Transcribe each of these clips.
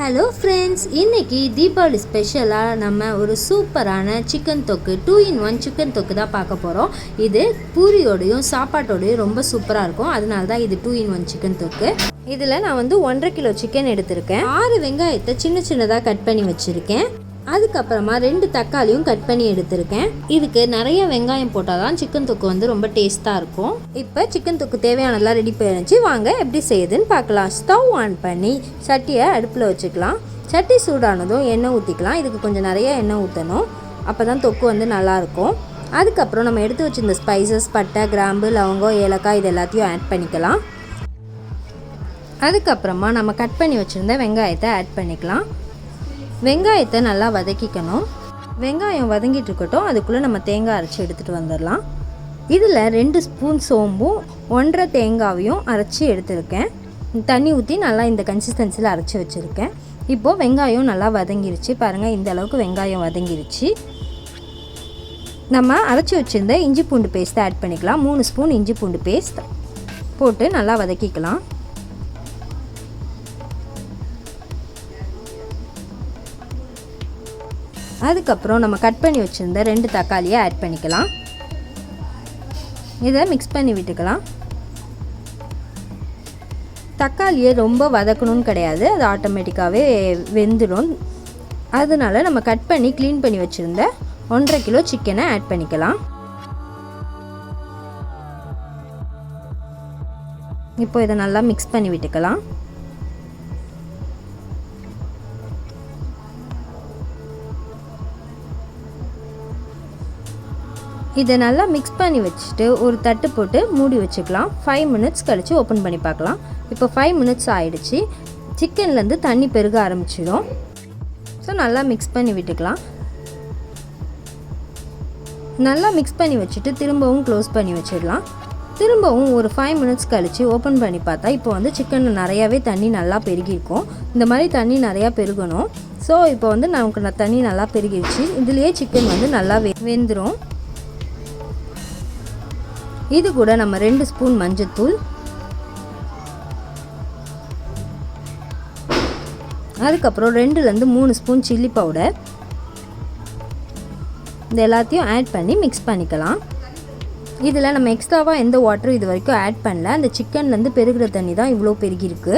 Hello friends, இன்றைக்கி தீபாவளி ஸ்பெஷலாக நம்ம ஒரு சூப்பரான சிக்கன் தொக்கு 2-in-1 சிக்கன் தொக்கு தான் பார்க்க போகிறோம். இது பூரியோடையும் சாப்பாட்டோடையும் ரொம்ப சூப்பராக இருக்கும். அதனால தான் இது 2-in-1 சிக்கன் தொக்கு. இதில் நான் 1.5 கிலோ சிக்கன் எடுத்திருக்கேன். 6 வெங்காயத்தை சின்ன சின்னதாக கட் பண்ணி வச்சுருக்கேன். அதுக்கப்புறமா 2 தக்காளியும் கட் பண்ணி எடுத்திருக்கேன். இதுக்கு நிறைய வெங்காயம் போட்டால் தான் சிக்கன் தொக்கு ரொம்ப டேஸ்ட்டாக இருக்கும். இப்போ சிக்கன் தொக்கு தேவையானதெல்லாம் ரெடி பண்ணிச்சு. வாங்க எப்படி செய்யுதுன்னு பார்க்கலாம். ஸ்டவ் ஆன் பண்ணி சட்டியை அடுப்பில் வச்சுக்கலாம். சட்டி சூடானதும் எண்ணெய் ஊற்றிக்கலாம். இதுக்கு கொஞ்சம் நிறைய எண்ணெய் ஊற்றணும், அப்போ தான் தொக்கு நல்லாயிருக்கும். அதுக்கப்புறம் நம்ம எடுத்து வச்சுருந்த ஸ்பைசஸ், பட்டை, கிராம்பு, லவங்கம், ஏலக்காய் இது எல்லாத்தையும் ஆட் பண்ணிக்கலாம். அதுக்கப்புறமா நம்ம கட் பண்ணி வச்சுருந்த வெங்காயத்தை ஆட் பண்ணிக்கலாம். வெங்காயத்தை நல்லா வதக்கிக்கணும். வெங்காயம் வதங்கிட்டு இருக்கட்டும். அதுக்குள்ளே நம்ம தேங்காய் அரைச்சி எடுத்துகிட்டு வந்துடலாம். இதில் 2 ஸ்பூன் சோம்பும் 1.5 தேங்காவையும் அரைச்சி எடுத்துருக்கேன். தண்ணி ஊற்றி நல்லா இந்த கன்சிஸ்டன்சியில் அரைச்சி வச்சுருக்கேன். இப்போது வெங்காயம் நல்லா வதங்கிருச்சு. பாருங்கள், இந்த அளவுக்கு வெங்காயம் வதங்கிருச்சு. நம்ம அரைச்சி வச்சுருந்த இஞ்சி பூண்டு பேஸ்ட்டை ஆட் பண்ணிக்கலாம். 3 ஸ்பூன் இஞ்சி பூண்டு பேஸ்ட் போட்டு நல்லா வதக்கிக்கலாம். அதுக்கப்புறம் நம்ம கட் பண்ணி வச்சுருந்த 2 தக்காளியை ஆட் பண்ணிக்கலாம். இதை மிக்ஸ் பண்ணி விட்டுக்கலாம். தக்காளியை ரொம்ப வதக்கணும்னு கிடையாது, அது ஆட்டோமேட்டிக்காகவே வெந்துடும். அதனால நம்ம கட் பண்ணி க்ளீன் பண்ணி வச்சுருந்த 1.5 கிலோ சிக்கனை ஆட் பண்ணிக்கலாம். இப்போ இதை நல்லா மிக்ஸ் பண்ணி விட்டுக்கலாம். இதை நல்லா மிக்ஸ் பண்ணி வச்சுட்டு ஒரு தட்டு போட்டு மூடி வச்சுக்கலாம். 5 மினிட்ஸ் கழித்து ஓப்பன் பண்ணி பார்க்கலாம். இப்போ 5 மினிட்ஸ் ஆகிடுச்சு. சிக்கன்லேருந்து தண்ணி பெருக ஆரம்பிச்சிடும். ஸோ நல்லா மிக்ஸ் பண்ணி விட்டுக்கலாம். நல்லா மிக்ஸ் பண்ணி வச்சுட்டு திரும்பவும் க்ளோஸ் பண்ணி வச்சிடலாம். திரும்பவும் ஒரு 5 மினிட்ஸ் கழித்து ஓப்பன் பண்ணி பார்த்தா இப்போ சிக்கனில் நிறையாவே தண்ணி நல்லா பெருகிருக்கும். இந்த மாதிரி தண்ணி நிறையா பெருகணும். ஸோ இப்போ நமக்கு தண்ணி நல்லா பெருகிடுச்சு. இதுலேயே சிக்கன் நல்லா வெந்துடும். இது கூட நம்ம 2 ஸ்பூன் மஞ்சத்தூள், அதுக்கப்புறம் 2லேருந்து 3 ஸ்பூன் சில்லி பவுடர், இது எல்லாத்தையும் ஆட் பண்ணி மிக்ஸ் பண்ணிக்கலாம். இதில் நம்ம எக்ஸ்ட்ராவாக எந்த வாட்டரும் இது வரைக்கும் ஆட் பண்ணல. அந்த சிக்கன்லேருந்து பெருகிற தண்ணி தான் இவ்வளோ பெருகிருக்கு.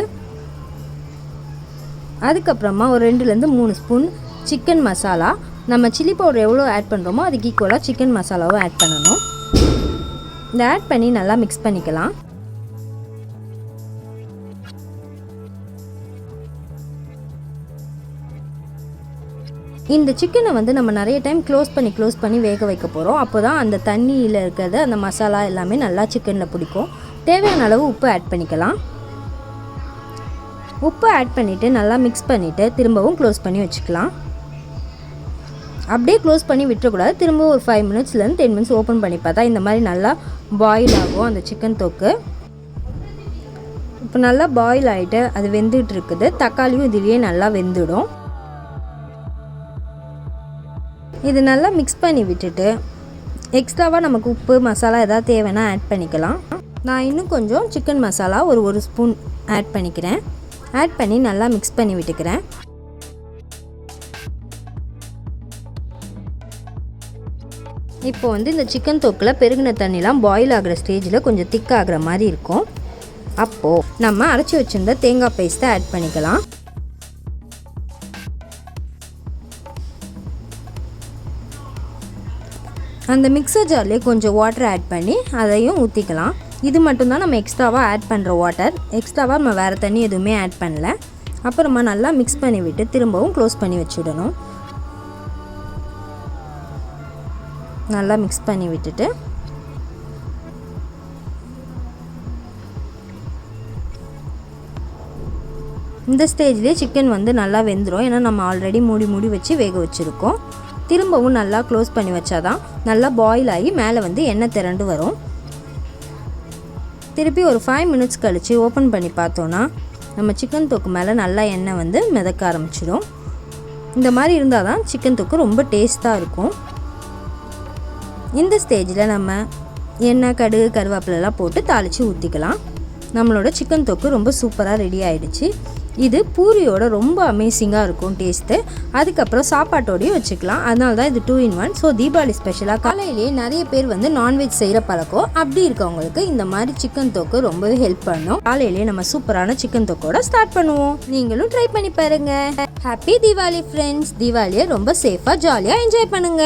அதுக்கப்புறமா ஒரு 2லேருந்து 3 ஸ்பூன் சிக்கன் மசாலா. நம்ம சில்லி பவுடர் எவ்வளோ ஆட் பண்ணுறோமோ அதுக்கு ஈக்குவலாக சிக்கன் மசாலாவும் ஆட் பண்ணணும். இதை ஆட் பண்ணி நல்லா மிக்ஸ் பண்ணிக்கலாம். இந்த சிக்கனை நம்ம நிறைய டைம் க்ளோஸ் பண்ணி வேக வைக்க போகிறோம். அப்போ தான் அந்த தண்ணியில் இருக்கிறது அந்த மசாலா எல்லாமே நல்லா சிக்கனில் பிடிக்கும். தேவையான அளவு உப்பு ஆட் பண்ணிக்கலாம். உப்பு ஆட் பண்ணிவிட்டு நல்லா மிக்ஸ் பண்ணிவிட்டு திரும்பவும் க்ளோஸ் பண்ணி வச்சுக்கலாம். அப்படியே க்ளோஸ் பண்ணி விட்டுறக்கூடாது. திரும்ப ஒரு 5 மினிட்ஸ்லேருந்து 10 மினிட்ஸ் ஓப்பன் பண்ணி பார்த்தா இந்த மாதிரி நல்லா பாயில் ஆகும் அந்த சிக்கன் தொக்கு. இப்போ நல்லா பாயில் ஆகிட்டு அது வெந்துட்டு இருக்குது. தக்காளியும் இதுலேயே நல்லா வெந்துடும். இது நல்லா மிக்ஸ் பண்ணி விட்டுட்டு எக்ஸ்ட்ராவாக நமக்கு உப்பு மசாலா எதாவது தேவைன்னா ஆட் பண்ணிக்கலாம். நான் இன்னும் கொஞ்சம் சிக்கன் மசாலா ஒரு ஸ்பூன் ஆட் பண்ணிக்கிறேன். ஆட் பண்ணி நல்லா மிக்ஸ் பண்ணி விட்டுக்கிறேன். இப்போ இந்த சிக்கன் தொக்கில் பெருகின தண்ணிலாம் பாயில் ஆகிற ஸ்டேஜில் கொஞ்சம் திக்காகிற மாதிரி இருக்கும். அப்போது நம்ம அரைச்சி வச்சுருந்த தேங்காய் பேஸ்ட்டை ஆட் பண்ணிக்கலாம். அந்த மிக்சர் ஜார்லேயே கொஞ்சம் வாட்டர் ஆட் பண்ணி அதையும் ஊற்றிக்கலாம். இது மட்டும்தான் நம்ம எக்ஸ்ட்ராவாக ஆட் பண்ணுற வாட்டர். எக்ஸ்ட்ராவாக நம்ம வேறு தண்ணி எதுவுமே ஆட் பண்ணல. அப்புறமா நல்லா மிக்ஸ் பண்ணி விட்டு திரும்பவும் க்ளோஸ் பண்ணி வச்சுடணும். நல்லா மிக்ஸ் பண்ணி விட்டுட்டு இந்த ஸ்டேஜ்லேயே சிக்கன் நல்லா வெந்துடும். ஏன்னா நம்ம ஆல்ரெடி மூடி வச்சு வேக வச்சுருக்கோம். திரும்பவும் நல்லா க்ளோஸ் பண்ணி வச்சாதான் நல்லா பாயில் ஆகி மேலே எண்ணெய் திரண்டு வரும். திருப்பி ஒரு 5 மினிட்ஸ் கழித்து ஓப்பன் பண்ணி பார்த்தோன்னா நம்ம சிக்கன் தொக்கு மேலே நல்லா எண்ணெய் மிதக்க ஆரம்பிச்சிடும். இந்த மாதிரி இருந்தால் தான் சிக்கன் தொக்கு ரொம்ப டேஸ்ட்டாக இருக்கும். இந்த ஸ்டேஜில் நம்ம எண்ணெய், கடுகு, கருவேப்பிலெல்லாம் போட்டு தாளித்து ஊற்றிக்கலாம். நம்மளோட சிக்கன் தொக்கு ரொம்ப சூப்பராக ரெடி ஆகிடுச்சு. இது பூரியோட ரொம்ப அமேசிங்காக இருக்கும் டேஸ்ட்டு. அதுக்கப்புறம் சாப்பாட்டோடையும் வச்சுக்கலாம். அதனால தான் இது 2 in 1. ஸோ தீபாவளி ஸ்பெஷலாக காலையிலேயே நிறைய பேர் வந்து நான்வெஜ் செய்கிற பழக்கம். அப்படி இருக்கவங்களுக்கு இந்த மாதிரி சிக்கன் தொக்கு ரொம்பவே ஹெல்ப் பண்ணும். காலையிலேயே நம்ம சூப்பரான சிக்கன் தொக்கோட ஸ்டார்ட் பண்ணுவோம். நீங்களும் ட்ரை பண்ணி பாருங்க. Happy Deepavali friends. தீபாவளியை ரொம்ப சேஃபாக ஜாலியாக என்ஜாய் பண்ணுங்க.